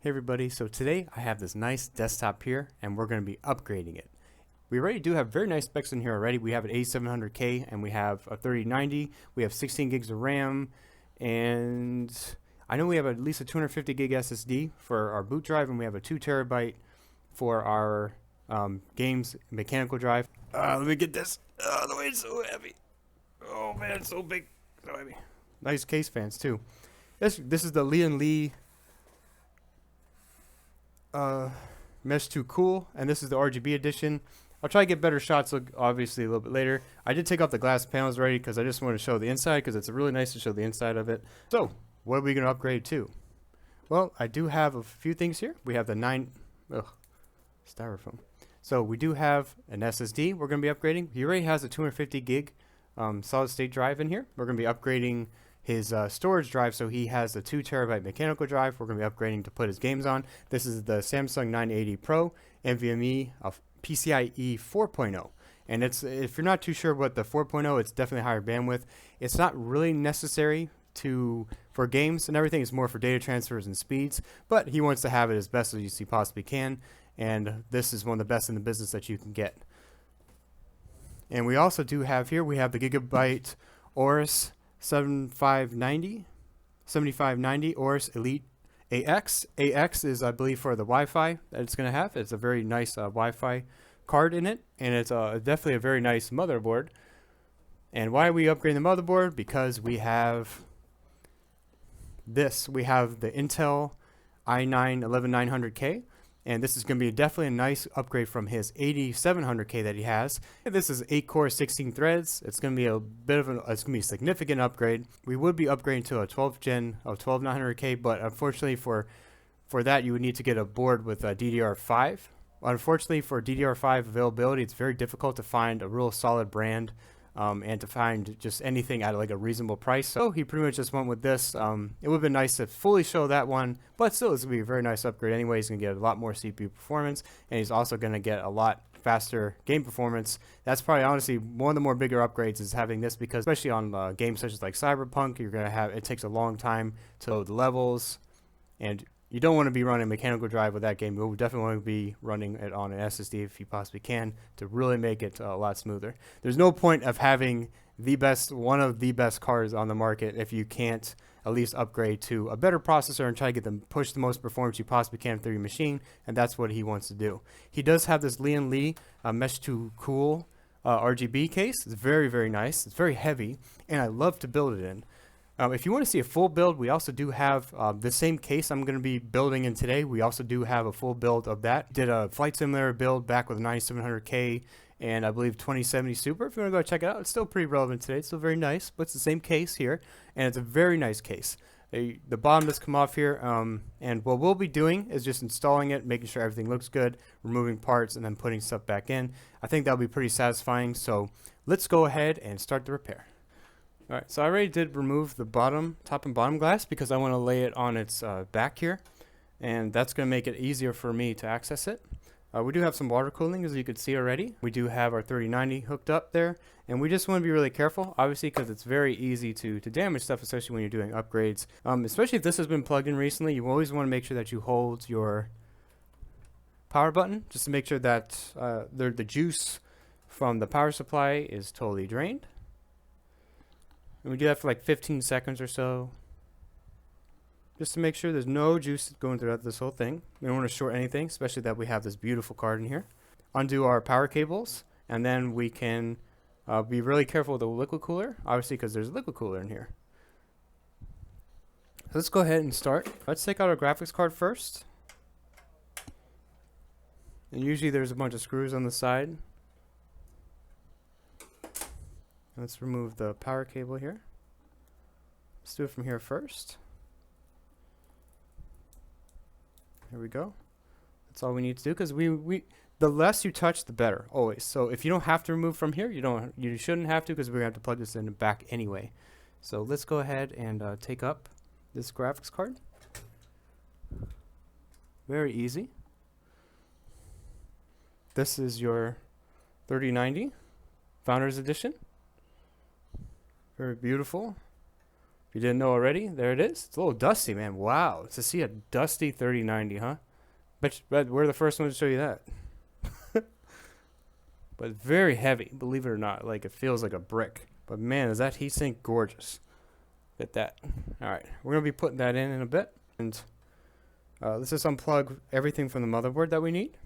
Hey everybody, so today I have this nice desktop here and we're going to be upgrading it. We already do have very nice specs in here already. We have an 8700K and we have a 3090, we have 16 gigs of RAM, and I know we have at least a 250 gig SSD for our boot drive, and we have a 2 terabyte for our games mechanical drive. Let me get this. The weight's so heavy. Oh man, it's so big, so heavy. Nice case fans too. This is the Lee Mesh 2 Cool, and this is the RGB edition. I'll try to get better shots obviously a little bit later. I did take off the glass panels already because I just want to show the inside, because it's really nice to show the inside of it. So what are we going to upgrade to? Well, I do have a few things here. We have the styrofoam. So we do have an SSD we're going to be upgrading. He already has a 250 gig solid state drive in here. We're going to be upgrading his storage drive, so he has a 2 terabyte mechanical drive. We're going to be upgrading to put his games on. This is the Samsung 980 Pro NVMe PCIe 4.0, and it's, if you're not too sure what the 4.0, it's definitely higher bandwidth. It's not really necessary for games and everything. It's more for data transfers and speeds, but he wants to have it as best as he possibly can, and this is one of the best in the business that you can get. And we also do have here, we have the Gigabyte Aorus 7590 Aorus Elite AX. AX is, I believe, for the Wi-Fi that it's going to have. It's a very nice Wi-Fi card in it, and it's definitely a very nice motherboard. And why are we upgrading the motherboard? Because we have this. We have the Intel i9 11900K, and this is going to be definitely a nice upgrade from his 8700K that he has. This is 8 core 16 threads. It's going to be it's going to be a significant upgrade. We would be upgrading to a 12th gen of 12900K, but unfortunately for that you would need to get a board with a DDR5. Unfortunately for DDR5 availability, it's very difficult to find a real solid brand and to find just anything at like a reasonable price. So he pretty much just went with this. It would have been nice to fully show that one, but still it's going to be a very nice upgrade anyway. He's going to get a lot more CPU performance, and he's also going to get a lot faster game performance. That's probably honestly one of the more bigger upgrades, is having this, because especially on games such as like Cyberpunk, you're going to have, it takes a long time to load the levels, and you don't want to be running a mechanical drive with that game. You'll definitely want to be running it on an SSD if you possibly can, to really make it a lot smoother. There's no point of having one of the best cards on the market if you can't at least upgrade to a better processor and try to get them push the most performance you possibly can through your machine, and that's what he wants to do. He does have this Lee Mesh 2 Cool RGB case. It's very, very nice. It's very heavy, and I love to build it in. If you want to see a full build, we also do have the same case I'm going to be building in today. We also do have a full build of that. Did a flight simulator build back with 9700K and I believe 2070 Super. If you want to go check it out, it's still pretty relevant today. It's still very nice, but it's the same case here, and it's a very nice case. The bottom does come off here, and what we'll be doing is just installing it, making sure everything looks good, removing parts, and then putting stuff back in. I think that'll be pretty satisfying, so let's go ahead and start the repair. Alright, so I already did remove the top and bottom glass because I want to lay it on its back here, and that's going to make it easier for me to access it. We do have some water cooling, as you can see already. We do have our 3090 hooked up there, and we just want to be really careful, obviously, because it's very easy to damage stuff, especially when you're doing upgrades. Especially if this has been plugged in recently, you always want to make sure that you hold your power button, just to make sure that the juice from the power supply is totally drained. And we do that for like 15 seconds or so, just to make sure there's no juice going throughout this whole thing. We don't want to short anything, especially that we have this beautiful card in here. Undo our power cables, and then we can be really careful with the liquid cooler, obviously, because there's a liquid cooler in here. So let's go ahead and start. Let's take out our graphics card first. And usually there's a bunch of screws on the side. Let's remove the power cable here. Let's do it from here first. Here we go. That's all we need to do, because the less you touch, the better, always. So if you don't have to remove from here, you shouldn't have to, because we're gonna have to plug this in the back anyway. So let's go ahead and take up this graphics card. Very easy. This is your 3090 Founders Edition. Very beautiful. If you didn't know already, there it is. It's a little dusty, man. Wow. To see a dusty 3090, huh? But we're the first one to show you that. But very heavy, believe it or not. Like, it feels like a brick. But man, is that heatsink gorgeous. Look at that. Alright, we're going to be putting that in a bit. And let's just unplug everything from the motherboard that we need.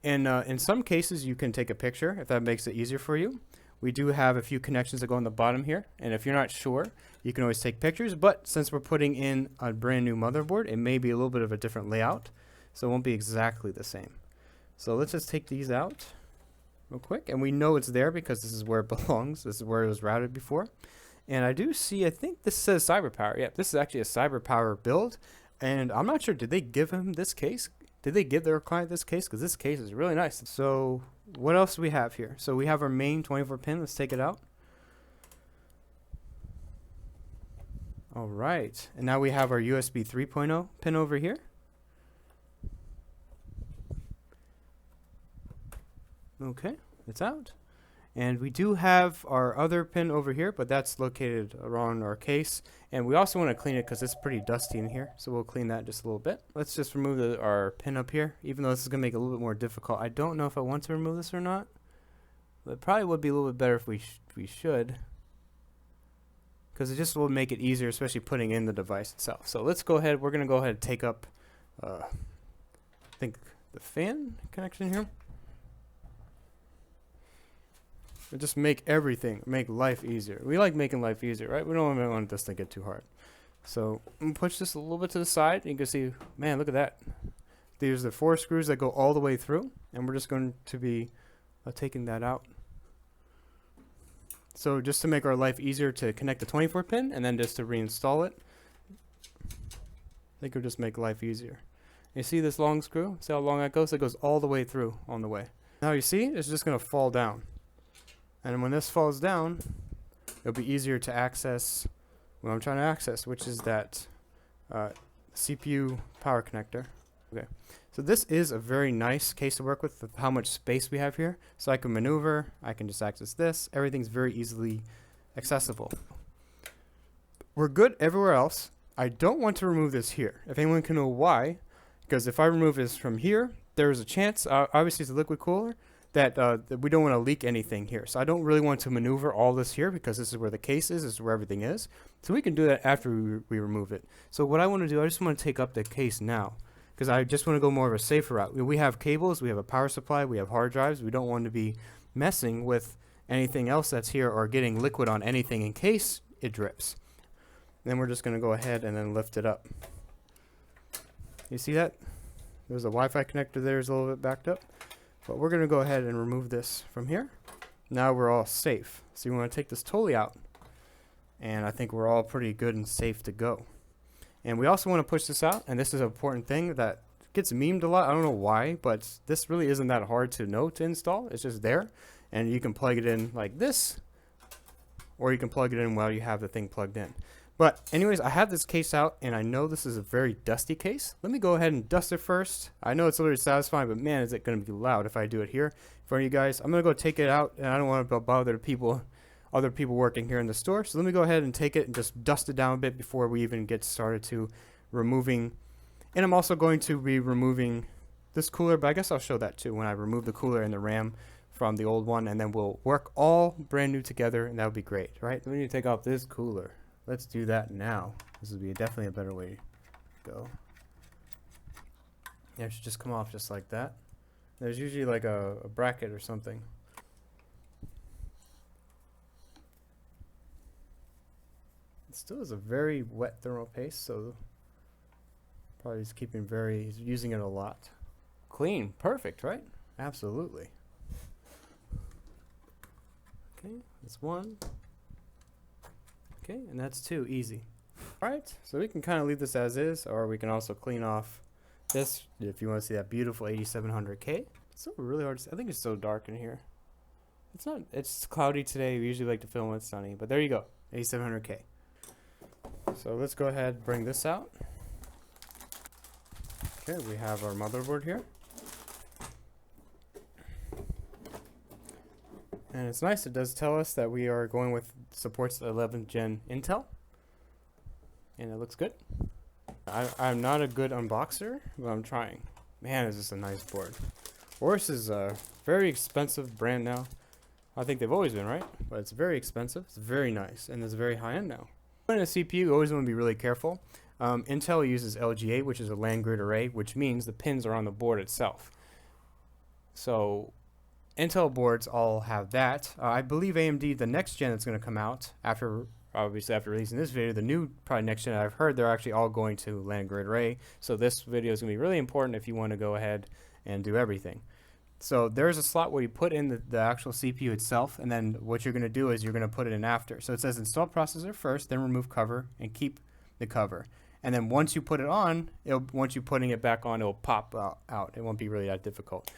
And in some cases, you can take a picture if that makes it easier for you. We do have a few connections that go on the bottom here. And if you're not sure, you can always take pictures. But since we're putting in a brand new motherboard, it may be a little bit of a different layout. So it won't be exactly the same. So let's just take these out real quick. And we know it's there because this is where it belongs. This is where it was routed before. And I do see, I think this says CyberPower. Yeah, this is actually a CyberPower build. And I'm not sure, did they give him this case? Did they give their client this case? Because this case is really nice. So what else do we have here? So we have our main 24 pin. Let's take it out. All right. And now we have our USB 3.0 pin over here. Okay, it's out. And we do have our other pin over here, but that's located around our case. And we also want to clean it because it's pretty dusty in here. So we'll clean that just a little bit. Let's just remove our pin up here, even though this is going to make it a little bit more difficult. I don't know if I want to remove this or not. But it probably would be a little bit better if we should. Because it just will make it easier, especially putting in the device itself. So let's go ahead. We're going to go ahead and take up, I think, the fan connection here. And just make life easier. We like making life easier, right? We don't want this to get too hard. So I'm going to push this a little bit to the side. And you can see, man, look at that. There's the 4 screws that go all the way through. And we're just going to be taking that out. So just to make our life easier to connect the 24 pin and then just to reinstall it. I think it'll just make life easier. You see this long screw? See how long that goes? It goes all the way through on the way. Now you see, it's just going to fall down. And when this falls down, it'll be easier to access what I'm trying to access, which is that CPU power connector. Okay, so this is a very nice case to work with how much space we have here. So I can maneuver, I can just access this. Everything's very easily accessible. We're good everywhere else. I don't want to remove this here. If anyone can know why, because if I remove this from here, there's a chance, obviously it's a liquid cooler, that we don't want to leak anything here. So I don't really want to maneuver all this here because this is where the case is, this is where everything is. So we can do that after we remove it. So what I want to do, I just want to take up the case now because I just want to go more of a safer route. We have cables, we have a power supply, we have hard drives. We don't want to be messing with anything else that's here or getting liquid on anything in case it drips. Then we're just going to go ahead and then lift it up. You see that? There's a Wi-Fi connector there, is a little bit backed up. But we're going to go ahead and remove this from here. Now we're all safe. So you want to take this totally out. And I think we're all pretty good and safe to go. And we also want to push this out. And this is an important thing that gets memed a lot. I don't know why, but this really isn't that hard to know to install. It's just there. And you can plug it in like this. Or you can plug it in while you have the thing plugged in. But anyways, I have this case out, and I know this is a very dusty case. Let me go ahead and dust it first. I know it's a little satisfying, but man, is it going to be loud if I do it here in front of you guys. I'm going to go take it out, and I don't want to bother other people working here in the store. So let me go ahead and take it and just dust it down a bit before we even get started to removing. And I'm also going to be removing this cooler, but I guess I'll show that too when I remove the cooler and the RAM from the old one, and then we'll work all brand new together, and that would be great, right? We need to take off this cooler. Let's do that now. This would be definitely a better way to go. Yeah, it should just come off just like that. There's usually like a bracket or something. It still is a very wet thermal paste, so probably he's using it a lot. Clean, perfect, right? Absolutely. Okay, that's one. Okay, and that's 2, easy. Alright, so we can kind of leave this as is, or we can also clean off this if you want to see that beautiful 8700K. It's so really hard to see. I think it's so dark in here. It's cloudy today. We usually like to film when it's sunny, but there you go, 8700K. So let's go ahead and bring this out. Okay, we have our motherboard here. And it's nice, it does tell us that we are going with supports 11th gen Intel. and it looks good. I'm not a good unboxer, but I'm trying. Man, is this a nice board. Oris is a very expensive brand now. I think they've always been, right? But it's very expensive. It's very nice, and it's very high-end now. When a CPU, you always want to be really careful. Intel uses LGA, which is a land grid array, which means the pins are on the board itself. So Intel boards all have that. I believe AMD, the next gen that's going to come out after, obviously after releasing this video, the new probably next gen I've heard, they're actually all going to land grid array. So this video is going to be really important if you want to go ahead and do everything. So there's a slot where you put in the actual CPU itself, and then what you're going to do is you're going to put it in after. So it says install processor first, then remove cover, and keep the cover. And then once you put it on, once you're putting it back on, it'll pop out. It won't be really that difficult.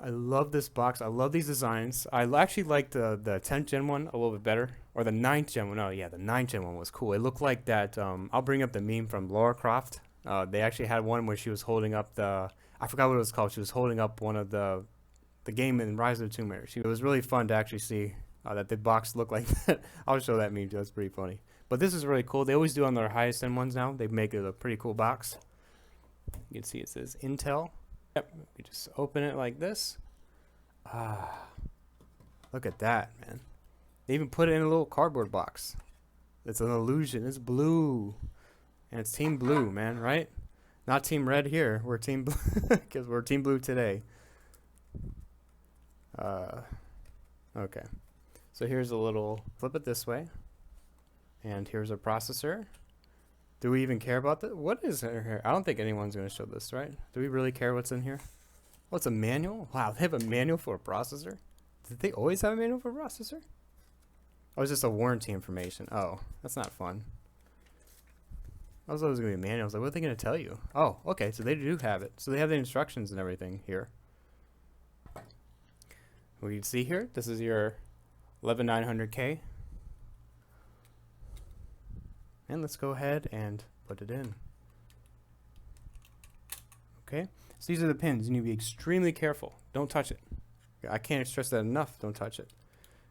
I love this box. I love these designs. I actually like the 10th gen one a little bit better, or the 9th gen one. Oh yeah, the 9th gen one was cool. It looked like that. I'll bring up the meme from Lara Croft. They actually had one where she was holding up I forgot what it was called. She was holding up one of the game in Rise of the Tomb Raider. It was really fun to actually see that the box looked like that. I'll show that meme too. That's pretty funny. But this is really cool. They always do on their highest end ones now. They make it a pretty cool box. You can see it says Intel. Yep. You just open it like this. Look at that, man. They even put it in a little cardboard box. It's an illusion. It's blue. And it's Team Blue, man, right? Not Team Red here. We're Team Blue because we're Team Blue today. Okay. So here's a little, flip it this way. And here's a processor. Do we even care about that? What is here? I don't think anyone's going to show this, right? Do we really care what's in here? What's a manual? Wow, they have a manual for a processor? Did they always have a manual for a processor? Oh, it's just a warranty information. Oh, that's not fun. I was always going to be a manual. I was like, what are they going to tell you? Oh, okay, so they do have it. So they have the instructions and everything here. We can see here, this is your 11900K. And let's go ahead and put it in. Okay, so these are the pins. You need to be extremely careful. Don't touch it. I can't stress that enough. Don't touch it.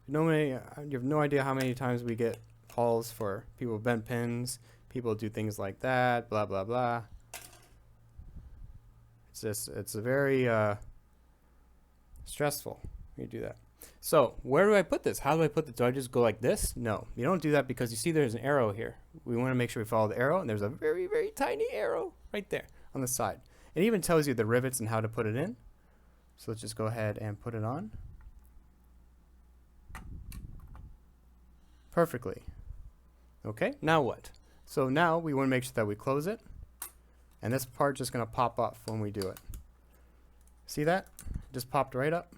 You have no idea how many times we get calls for people with bent pins. People do things like that, blah, blah, blah. It's a very stressful when you do that. So where do I put this? How do I put this? Do I just go like this? No, you don't do that because you see there's an arrow here. We want to make sure we follow the arrow, and there's a very, very tiny arrow right there on the side. It even tells you the rivets and how to put it in. So let's just go ahead and put it on. Perfectly. Okay, now what? So now we want to make sure that we close it. And this part's just going to pop off when we do it. See that? Just popped right up.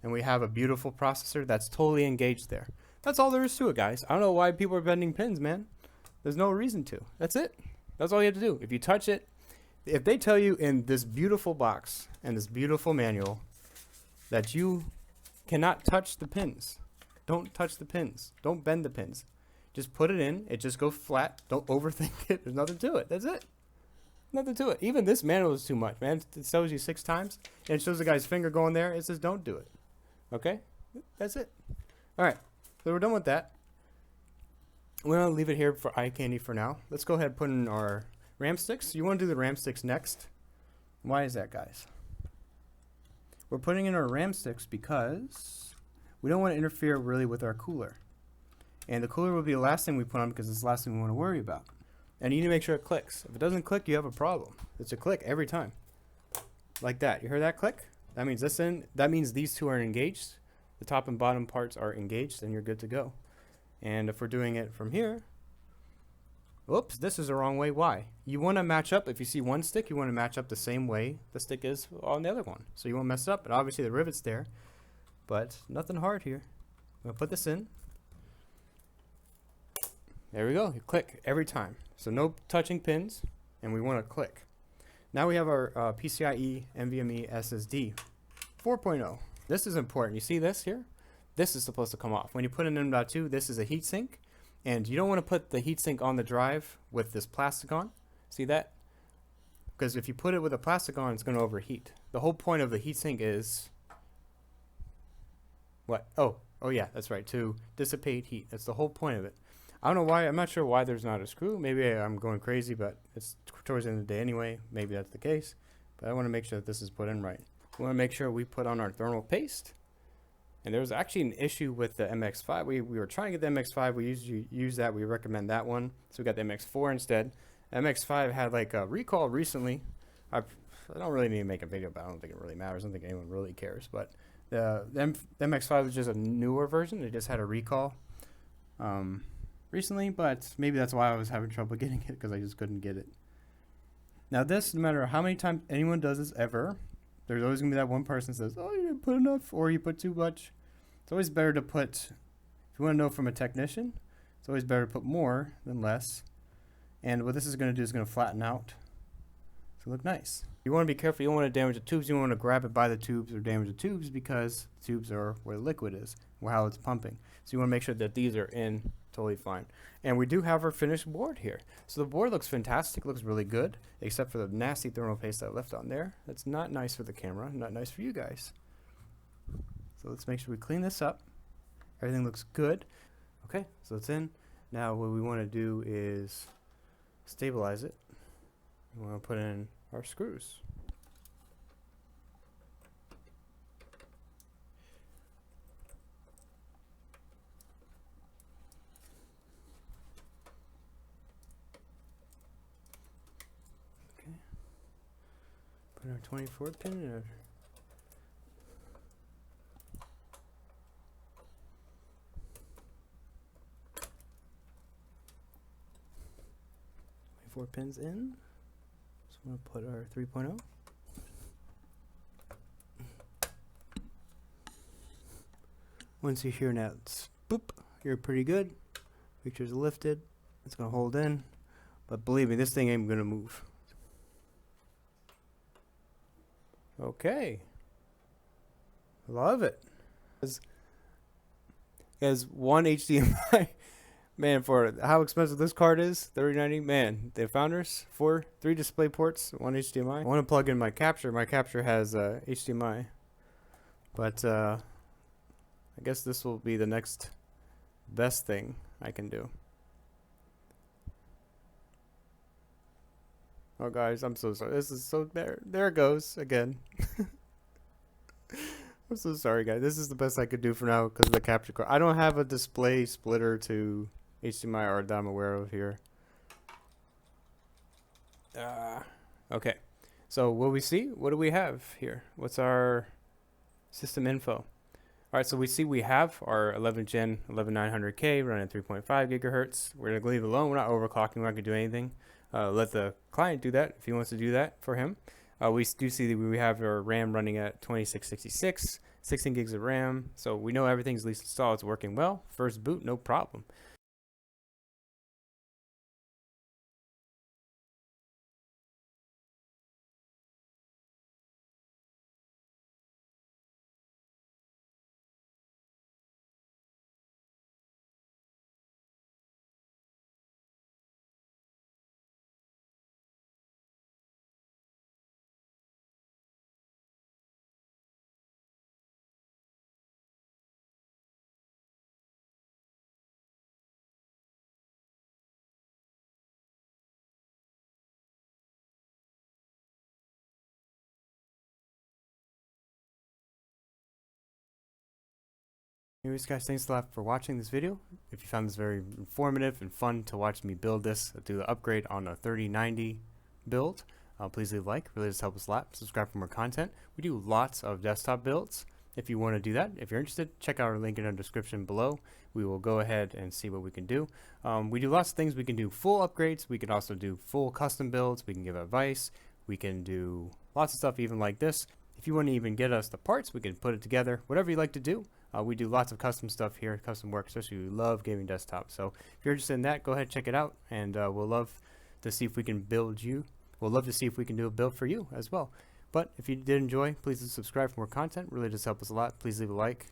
And we have a beautiful processor that's totally engaged there. That's all there is to it, guys. I don't know why people are bending pins, man. There's no reason to. That's it. That's all you have to do. If you touch it, if they tell you in this beautiful box and this beautiful manual that you cannot touch the pins, don't touch the pins. Don't bend the pins. Just put it in. It just goes flat. Don't overthink it. There's nothing to it. That's it. Nothing to it. Even this manual is too much, man. It tells you 6 times, and it shows the guy's finger going there. It says don't do it. Okay? That's it. All right. So we're done with that. We're going to leave it here for eye candy for now. Let's go ahead and put in our RAM sticks. You want to do the RAM sticks next. Why is that, guys? We're putting in our RAM sticks because we don't want to interfere really with our cooler. And the cooler will be the last thing we put on because it's the last thing we want to worry about. And you need to make sure it clicks. If it doesn't click, you have a problem. It's a click every time. Like that. You heard that click? That means that means these two are engaged. The top and bottom parts are engaged, and you're good to go. And if we're doing it from here, oops, this is the wrong way. Why? You want to match up. If you see one stick, you want to match up the same way the stick is on the other one. So you won't mess it up. But obviously the rivet's there. But nothing hard here. I'm going to put this in. There we go. You click every time. So no touching pins, and we want to click. Now we have our PCIe NVMe SSD 4.0. This is important. You see this here? This is supposed to come off. When you put in M.2, this is a heatsink, and you don't want to put the heatsink on the drive with this plastic on. See that? Because if you put it with a plastic on, it's going to overheat. The whole point of the heatsink is what? Oh yeah, that's right. To dissipate heat. That's the whole point of it. I don't know why. I'm not sure why there's not a screw. Maybe I'm going crazy, but it's towards the end of the day anyway. Maybe that's the case. But I want to make sure that this is put in right. We want to make sure we put on our thermal paste. And there was actually an issue with the MX5. We were trying to get the MX5. We usually use that. We recommend that one. So we got the MX4 instead. MX5 had like a recall recently. I don't really need to make a video about it. I don't think it really matters. I don't think anyone really cares. But the MX5 was just a newer version. It just had a recall recently. But maybe that's why I was having trouble getting it, because I just couldn't get it. Now this, no matter how many times anyone does this ever, there's always going to be that one person that says, oh, you didn't put enough or you put too much. It's always better to put, if you want to know from a technician, it's always better to put more than less. And what this is going to do is going to flatten out to look nice. You want to be careful. You don't want to damage the tubes. You don't want to grab it by the tubes or damage the tubes, because the tubes are where the liquid is, or how it's pumping. So you want to make sure that these are in totally fine. And we do have our finished board here. So the board looks fantastic, looks really good, except for the nasty thermal paste that I left on there. That's not nice for the camera, not nice for you guys. So let's make sure we clean this up. Everything looks good. Okay, so it's in. Now what we want to do is stabilize it. We want to put in our screws. Okay. Put our 24 pin in our 4 pins in. So I'm going to put our 3.0. Once you hear now, it's boop, you're pretty good. Picture's lifted. It's going to hold in. But believe me, this thing ain't going to move. Okay. Love it. Has one HDMI. Man, for how expensive this card is, $30.90. Man, the founders, 3 display ports, 1 HDMI. I want to plug in my capture. My capture has HDMI, but I guess this will be the next best thing I can do. Oh, guys, I'm so sorry. This is so there it goes again. I'm so sorry, guys. This is the best I could do for now because of the capture card. I don't have a display splitter to HDMI or that I'm aware of here. Okay, so what do we have here? What's our system info? Alright, so we see we have our 11 Gen 11900K running at 3.5 gigahertz. We're going to leave it alone. We're not overclocking. We're not going to do anything. Let the client do that if he wants to do that for him. We do see that we have our RAM running at 2666, 16 gigs of RAM. So we know everything's at least installed. It's working well. First boot, no problem. Anyways, guys, thanks a lot for watching this video. If you found this very informative and fun to watch me build this, do the upgrade on a 3090 build, please leave a like. Really does help us a lot. Subscribe for more content. We do lots of desktop builds. If you want to do that, if you're interested, check out our link in the description below. We will go ahead and see what we can do. We do lots of things. We can do full upgrades. We can also do full custom builds. We can give advice. We can do lots of stuff even like this. If you want to even get us the parts, we can put it together. Whatever you like to do. We do lots of custom stuff here, custom work, especially we love gaming desktop. So if you're interested in that, go ahead, check it out, and we'll love to see if we can build you. We'll love to see if we can do a build for you as well. But if you did enjoy, please subscribe for more content. Really does help us a lot. Please leave a like,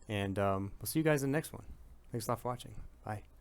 and we'll see you guys in the next one. Thanks a lot for watching. Bye.